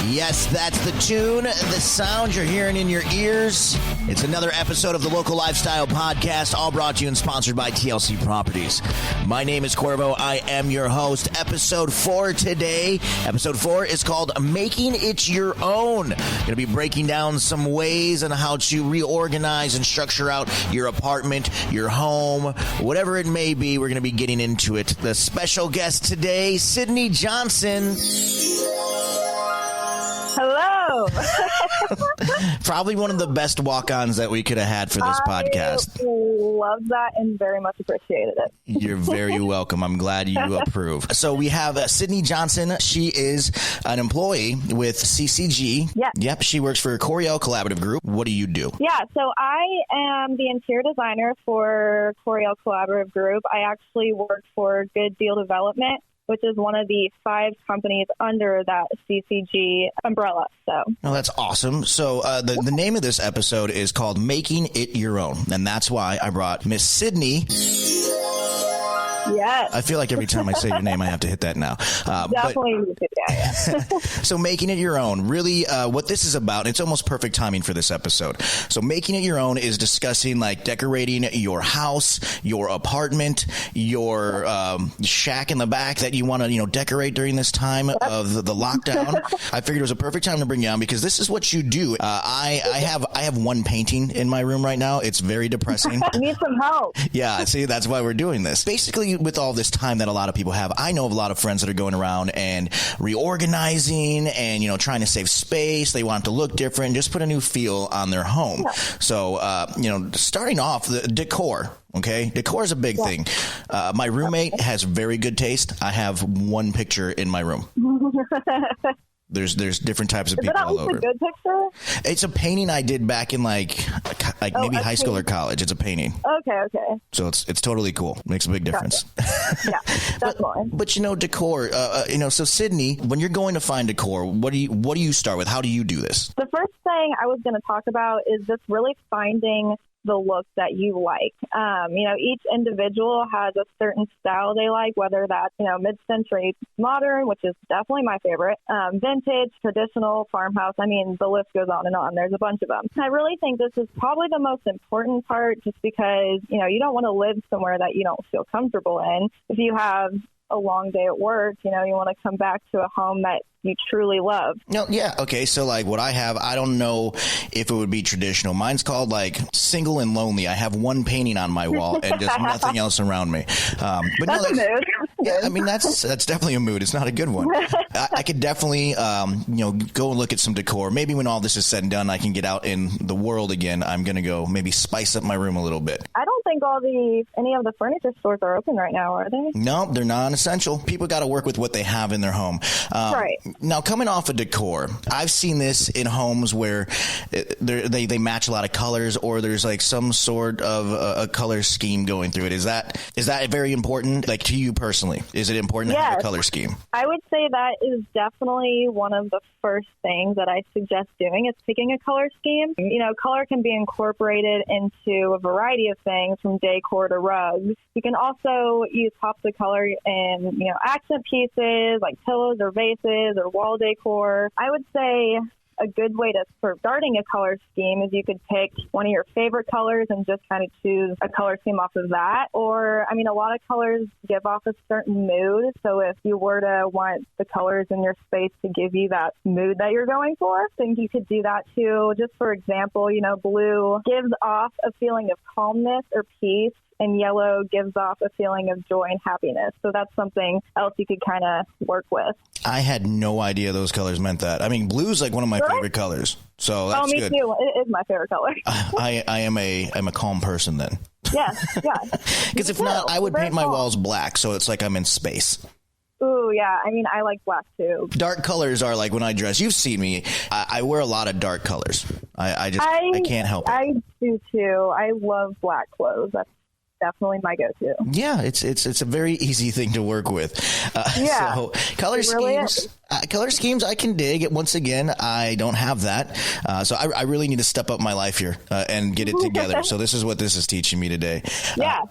Yes, that's the tune, the sound you're hearing in your ears. It's another episode of the Local Lifestyle Podcast, all brought to you and sponsored by TLC Properties. My name is Cuervo. I am your host. Episode 4 today. Episode 4 is called Making It Your Own. Going to be breaking down some ways on how to reorganize and structure out your apartment, your home, whatever it may be. We're going to be getting into it. The special guest today, Sydney Johnson. Hello. Probably one of the best walk-ons that we could have had for this podcast. Love that and very much appreciated it. You're very welcome. I'm glad you approve. So we have Sydney Johnson. She is an employee with CCG. Yes. Yep. She works for Coriel Collaborative Group. What do you do? Yeah, so I am the interior designer for Coriel Collaborative Group. I actually work for Good Deal Development, which is one of the 5 companies under that CCG umbrella. So, oh, that's awesome. So the name of this episode is called Making It Your Own, and that's why I brought Miss Sydney. Yes. I feel like every time I say your name, I have to hit that now. Definitely. Yeah. So Making It Your Own, really what this is about, it's almost perfect timing for this episode. So Making It Your Own is discussing like decorating your house, your apartment, your shack in the back that you want to, decorate during this time of the lockdown. I figured it was a perfect time to bring you on because this is what you do. I have one painting in my room right now. It's very depressing. I need some help. Yeah, see, that's why we're doing this. Basically, with all this time that a lot of people have, I know of a lot of friends that are going around and reorganizing and, trying to save space. They want it to look different, just put a new feel on their home. Yeah. So, starting off, the decor. Okay, decor is a big thing. My roommate has very good taste. I have one picture in my room. There's different types of people all over. Is it a good picture? It's a painting I did back in maybe high school or college. It's a painting. Okay. So it's totally cool. Makes a big difference. Gotcha. Yeah, definitely. But decor. So Sydney, when you're going to find decor, what do you start with? How do you do this? The first thing I was going to talk about is just really finding the look that you like. Each individual has a certain style they like, whether that's, mid-century modern, which is definitely my favorite, vintage, traditional, farmhouse. I mean, the list goes on and on. There's a bunch of them. I really think this is probably the most important part just because, you don't want to live somewhere that you don't feel comfortable in. If you have a long day at work, you want to come back to a home that you truly love. No, yeah. Okay. So like what I have, I don't know if it would be traditional. Mine's called like Single and Lonely. I have one painting on my wall and just nothing else around me. But that's a mood. Yeah, I mean, that's definitely a mood. It's not a good one. I could definitely, go and look at some decor. Maybe when all this is said and done, I can get out in the world again. I'm going to go maybe spice up my room a little bit. I don't think any of the furniture stores are open right now, are they? No, they're non-essential. People got to work with what they have in their home. Right. Now, coming off of decor, I've seen this in homes where they match a lot of colors, or there's like some sort of a color scheme going through it. Is that very important, like to you personally? Is it important to have a color scheme? I would say that is definitely one of the first things that I suggest doing is picking a color scheme. Color can be incorporated into a variety of things from decor to rugs. You can also use pops of color in, accent pieces like pillows or vases or wall decor. I would say a good way for starting a color scheme is you could pick one of your favorite colors and just kind of choose a color scheme off of that. Or, a lot of colors give off a certain mood. So if you were to want the colors in your space to give you that mood that you're going for, I think you could do that too. Just for example, blue gives off a feeling of calmness or peace, and yellow gives off a feeling of joy and happiness. So that's something else you could kind of work with. I had no idea those colors meant that. Blue's like one of my favorite colors. So that's good. Oh, me too. It is my favorite color. I'm a calm person then. Yeah. Because if not, I would paint my walls black, so it's like I'm in space. Ooh, yeah. I like black too. Dark colors are like when I dress. You've seen me. I wear a lot of dark colors. I can't help it. I do too. I love black clothes. That's definitely my go-to. Yeah, it's a very easy thing to work with. So color schemes. Color schemes I can dig. Once again, I don't have that. So I really need to step up my life here and get it together. So this is what this is teaching me today. Yeah.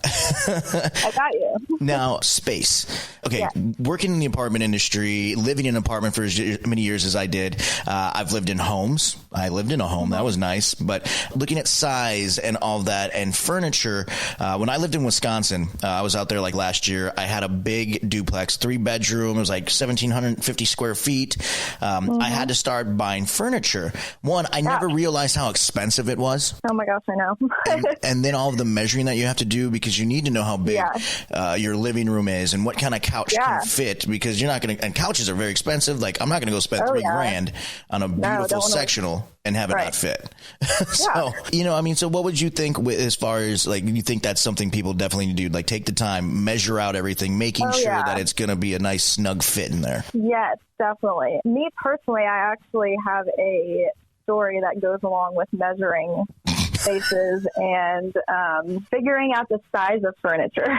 I got you. Now, space. Okay, working in the apartment industry, living in an apartment for as many years as I did, I've lived in homes. I lived in a home. That was nice. But looking at size and all that and furniture, when I lived in Wisconsin, I was out there like last year. I had a big duplex, 3-bedroom. It was like 1,750 square feet. I had to start buying furniture. One, I never realized how expensive it was. Oh my gosh, I know. and then all of the measuring that you have to do, because you need to know how big your living room is and what kind of couch can fit, because you're not going to, and couches are very expensive. Like, I'm not going to go spend $3,000 on a beautiful sectional and have it not fit. So, so what would you think as far as like, you think that's something people definitely need to do? Like, take the time, measure out everything, making sure that it's going to be a nice snug fit in there. Yes, definitely. Me personally, I actually have a story that goes along with measuring spaces and figuring out the size of furniture.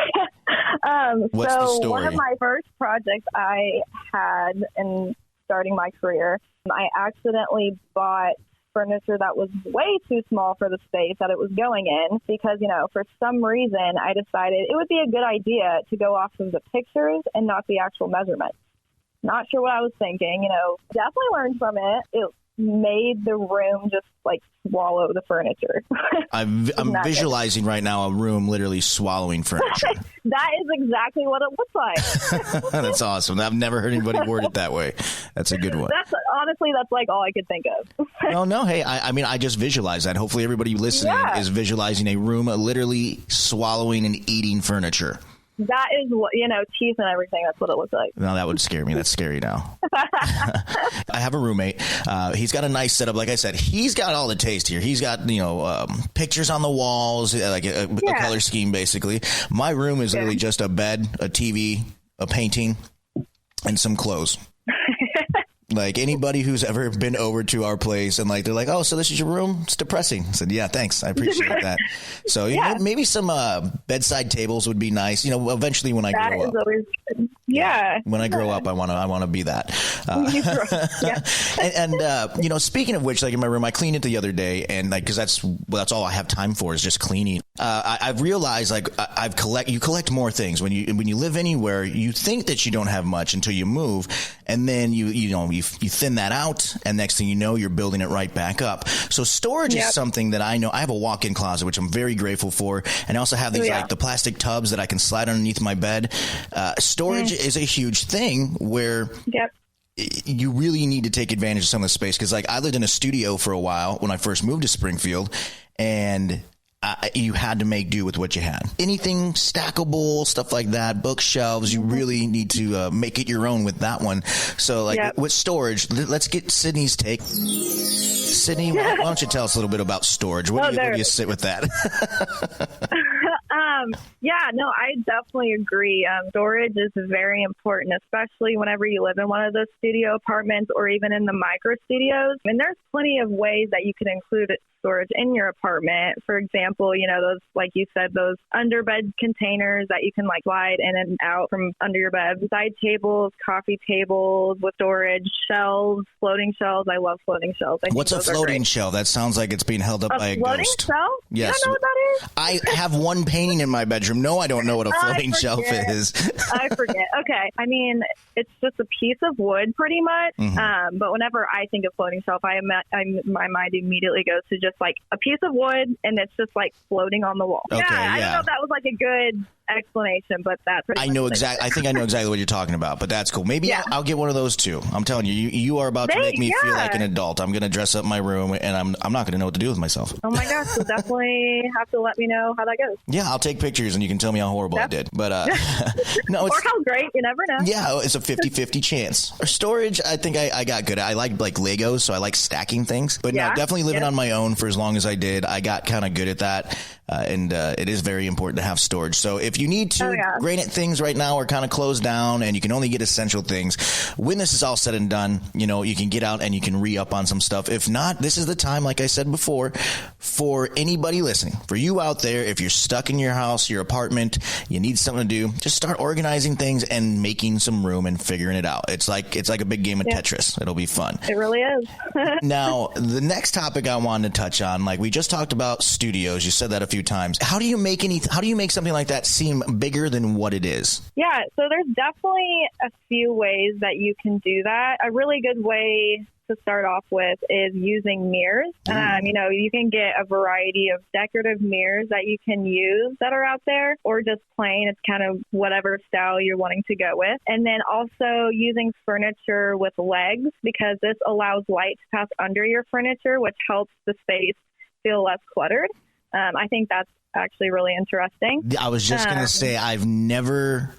What's the story? One of my first projects I had in starting my career, I accidentally bought furniture that was way too small for the space that it was going in because, for some reason I decided it would be a good idea to go off of the pictures and not the actual measurements. Not sure what I was thinking, definitely learned from it. It made the room just like swallow the furniture. I'm visualizing right now a room literally swallowing furniture. That is exactly what it looks like. That's awesome. I've never heard anybody word it that way. That's a good one. Honestly, that's like all I could think of. No. Hey, I just visualize that. Hopefully everybody listening is visualizing a room literally swallowing and eating furniture. That is what, teeth and everything. That's what it looks like. No, that would scare me. That's scary now. I have a roommate. He's got a nice setup. Like I said, he's got all the taste here. He's got, pictures on the walls, like a color scheme, basically. My room is literally just a bed, a TV, a painting, and some clothes. Like, anybody who's ever been over to our place and they're like, oh, so this is your room? It's depressing. I said, yeah, thanks. I appreciate that. So maybe some bedside tables would be nice. Eventually when I grow up. Always good. Yeah. When I grow up, I want to be that. And speaking of which, like in my room, I cleaned it the other day, and because that's all I have time for is just cleaning. I've realized you collect more things when you live anywhere. You think that you don't have much until you move, and then you thin that out, and next thing you know, you're building it right back up. So storage is something that I know. I have a walk-in closet, which I'm very grateful for, and I also have these like the plastic tubs that I can slide underneath my bed. Storage is a huge thing where you really need to take advantage of some of the space, because I lived in a studio for a while when I first moved to Springfield, and you had to make do with what you had. Anything stackable, stuff like that, bookshelves, you really need to make it your own with that one. So with storage, let's get Sydney's take. Sydney, why don't you tell us a little bit about storage? Where do you sit with that? I definitely agree. Storage is very important, especially whenever you live in one of those studio apartments or even in the micro studios. And there's plenty of ways that you can include storage in your apartment. For example, those, like you said, those underbed containers that you can slide in and out from under your bed, side tables, coffee tables with storage, shelves, floating shelves. I love floating shelves. What's a floating shelf? That sounds like it's being held up by a ghost. Floating shelf? Yes. You don't know what that is? I have one painting in my bedroom. No, I don't know what a floating shelf is. I forget. Okay. I mean, it's just a piece of wood pretty much. Mm-hmm. But whenever I think of floating shelf, my mind immediately goes to just a piece of wood, and it's just floating on the wall. Okay, I don't know if that was a good explanation, but that's pretty much I think I know exactly what you're talking about, but that's cool. Maybe I'll get one of those too. I'm telling you, you are about to make me feel like an adult. I'm going to dress up my room, and I'm not going to know what to do with myself. Oh my gosh, you'll definitely have to let me know how that goes. Yeah, I'll take pictures and you can tell me how horrible I did. But no, or how great, you never know. Yeah, it's a 50-50 chance. Storage, I think I got good at. I like Legos, so I like stacking things. But no, definitely living on my own for as long as I did, I got kind of good at that. And it is very important to have storage. So if if you need to, granted things right now are kind of closed down and you can only get essential things. When this is all said and done, you know, you can get out and you can re-up on some stuff. If not, this is the time, like I said before, for anybody listening, for you out there, if you're stuck in your house, your apartment, you need something to do, just start organizing things and making some room and figuring it out. It's like a big game of Tetris. It'll be fun. It really is. Now, the next topic I wanted to touch on, like we just talked about studios. You said that a few times. How do you make something like that seem bigger than what it is? Yeah, so there's definitely a few ways that you can do that. A really good way to start off with is using mirrors. You know, you can get a variety of decorative mirrors that you can use that are out there, or just plain. It's kind of whatever style you're wanting to go with. And then also using furniture with legs, because this allows light to pass under your furniture, which helps the space feel less cluttered. I think that's actually really interesting. I was just going to say, I've never...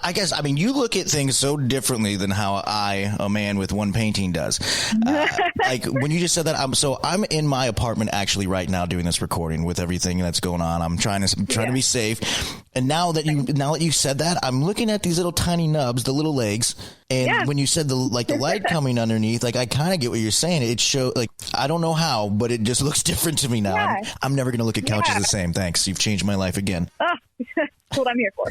I guess, I mean, you look at things so differently than how I, a man with one painting, does. Like when you just said that, I'm in my apartment actually right now doing this recording with everything that's going on. I'm trying to be safe. And now that you said that, I'm looking at these little tiny nubs, the little legs. And when you said the light coming underneath, like I kind of get what you're saying. It show like, I don't know how, but it just looks different to me now. Yeah. I'm never going to look at couches the same. Thanks. You've changed my life again. That's what I'm here for.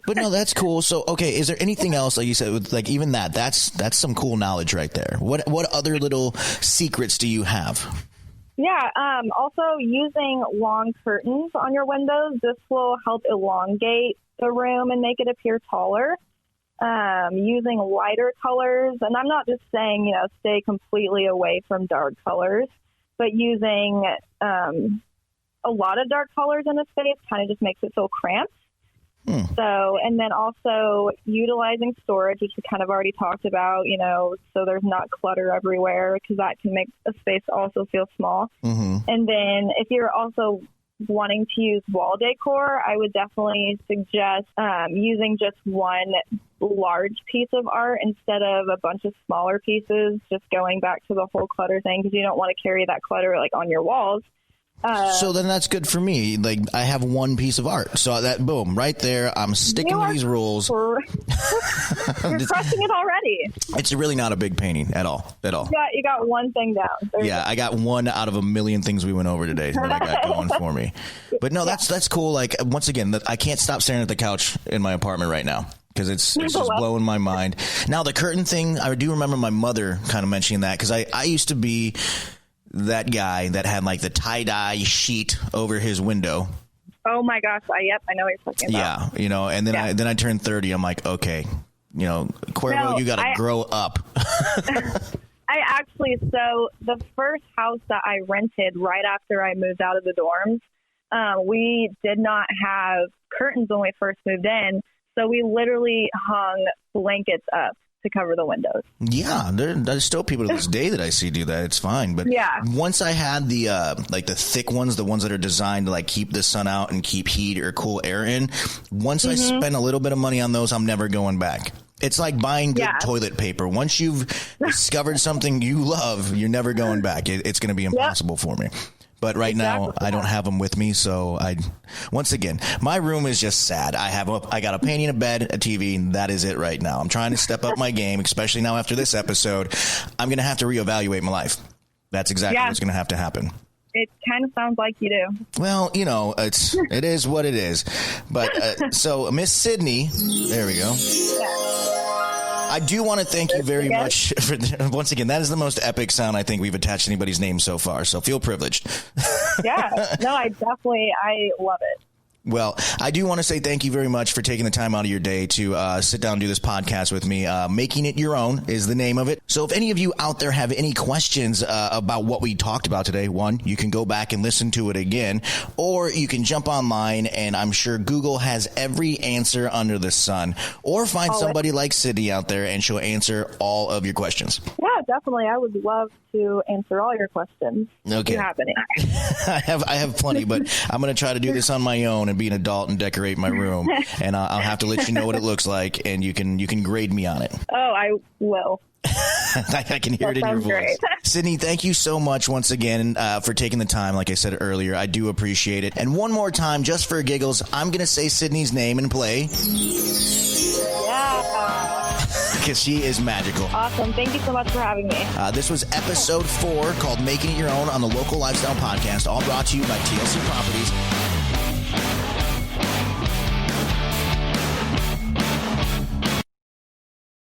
But no, that's cool. So, okay, is there anything else, like you said, with, like even that's some cool knowledge right there. What other little secrets do you have? Yeah, also using long curtains on your windows. This will help elongate the room and make it appear taller. Using lighter colors, and I'm not just saying, you know, stay completely away from dark colors, but using a lot of dark colors in a space kind of just makes it feel cramped. So, and then also utilizing storage, which we kind of already talked about, you know, so there's not clutter everywhere, because that can make a space also feel small. And then if you're also wanting to use wall decor, I would definitely suggest using just one large piece of art instead of a bunch of smaller pieces, just going back to the whole clutter thing, because you don't want to carry that clutter like on your walls. So then that's good for me. Like I have one piece of art. So that, boom, right there. I'm sticking to these rules. You're crushing it already. It's really not a big painting at all. You got one thing down. I got one out of a million things we went over today that I got going for me. But no, that's cool. Like once again, I can't stop staring at the couch in my apartment right now, because it's just blowing my mind. Now the curtain thing, I do remember my mother kind of mentioning that, because I used to be that guy that had like the tie-dye sheet over his window. Oh my gosh. Yep. I know what you're talking about. Yeah. You know, and then I turned 30. I'm like, okay, you know, Cuervo, you got to grow up. So the first house that I rented right after I moved out of the dorms, we did not have curtains when we first moved in. So we literally hung blankets up to cover the windows. Yeah, there's still people to this day that I see do that. It's fine. But once I had the like the thick ones, the ones that are designed to like keep the sun out and keep heat or cool air in, once I spend a little bit of money on those, I'm never going back. It's like buying good toilet paper. Once you've discovered something you love, you're never going back. It's going to be impossible for me. But right now, I don't have them with me, so once again, my room is just sad. I got a painting, a bed, a TV, and that is it right now. I'm trying to step up my game, especially now after this episode. I'm going to have to reevaluate my life. That's exactly what's going to have to happen. It kind of sounds like you do. Well, you know, it is what it is. But so, Miss Sydney, there we go. I do want to thank you very much for, once again, that is the most epic sound I think we've attached to anybody's name so far. So feel privileged. No, I love it. Well, I do want to say thank you very much for taking the time out of your day to sit down and do this podcast with me. Making It Your Own is the name of it. So if any of you out there have any questions about what we talked about today, one, you can go back and listen to it again, or you can jump online, and I'm sure Google has every answer under the sun, or find somebody like Sydney out there and she'll answer all of your questions. Yeah, definitely. I would love to answer all your questions. Okay. I have plenty, but I'm going to try to do this on my own and be an adult and decorate my room. And I'll have to let you know what it looks like, and you can grade me on it. Oh, I will. I can hear it in your voice. Great. Sydney, thank you so much once again for taking the time. Like I said earlier, I do appreciate it. And one more time, just for giggles, I'm going to say Sydney's name and play. Yeah. Because she is magical. Awesome. Thank you so much for having me. This was episode 4 called Making It Your Own on the Local Lifestyle Podcast, all brought to you by TLC Properties.